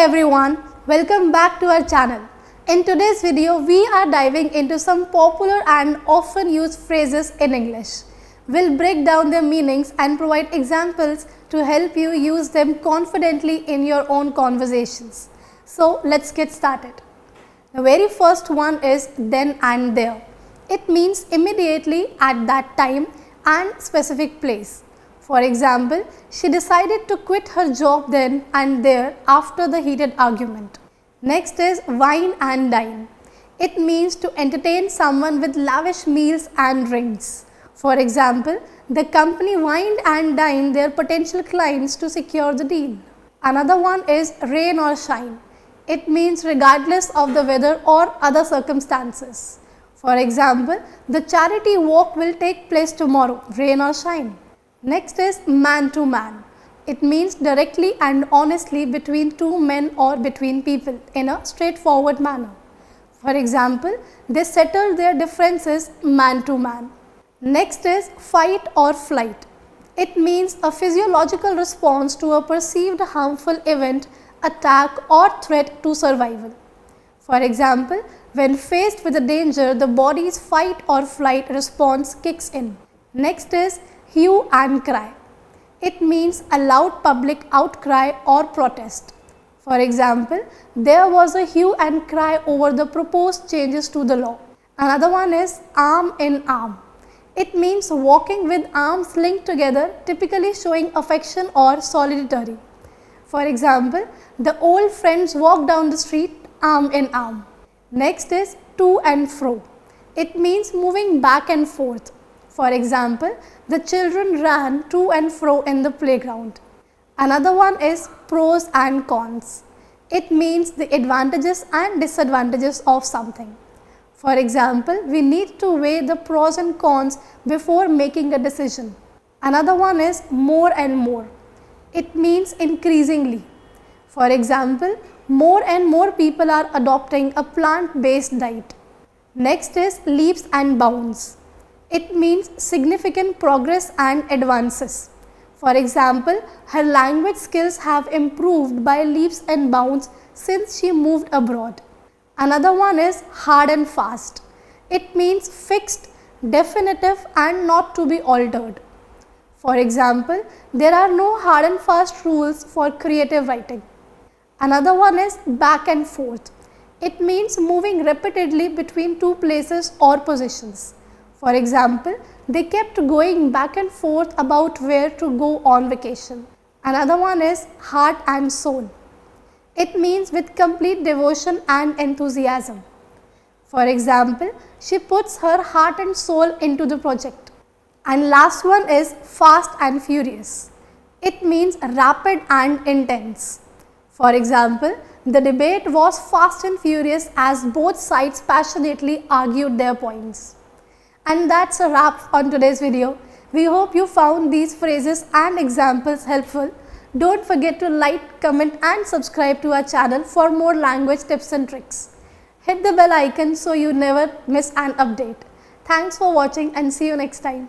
everyone, welcome back to our channel. In today's video, we are diving into some popular and often used phrases in English. We'll break down their meanings and provide examples to help you use them confidently in your own conversations. So let's get started. The very first one is then and there. It means immediately, at that time and specific place. For example, she decided to quit her job then and there after the heated argument. Next is wine and dine. It means to entertain someone with lavish meals and drinks. For example, the company wined and dined their potential clients to secure the deal. Another one is rain or shine. It means regardless of the weather or other circumstances. For example, the charity walk will take place tomorrow, rain or shine. Next is man to man. It means directly and honestly between two men or between people in a straightforward manner. For example, they settled their differences man to man. Next is fight or flight. It means a physiological response to a perceived harmful event, attack or threat to survival. For example, when faced with a danger, the body's fight or flight response kicks in. Next is hue and cry. It means a loud public outcry or protest. For example, there was a hue and cry over the proposed changes to the law. Another one is arm in arm. It means walking with arms linked together, typically showing affection or solidarity. For example, the old friends walk down the street arm in arm. Next is to and fro. It means moving back and forth. For example, the children ran to and fro in the playground. Another one is pros and cons. It means the advantages and disadvantages of something. For example, we need to weigh the pros and cons before making a decision. Another one is more and more. It means increasingly. For example, more and more people are adopting a plant-based diet. Next is leaps and bounds. It means significant progress and advances. For example, her language skills have improved by leaps and bounds since she moved abroad. Another one is hard and fast. It means fixed, definitive and not to be altered. For example, there are no hard and fast rules for creative writing. Another one is back and forth. It means moving repeatedly between two places or positions. For example, they kept going back and forth about where to go on vacation. Another one is heart and soul. It means with complete devotion and enthusiasm. For example, she puts her heart and soul into the project. And last one is fast and furious. It means rapid and intense. For example, the debate was fast and furious as both sides passionately argued their points. And that's a wrap on today's video. We hope you found these phrases and examples helpful. Don't forget to like, comment and subscribe to our channel for more language tips and tricks. Hit the bell icon so you never miss an update. Thanks for watching and see you next time.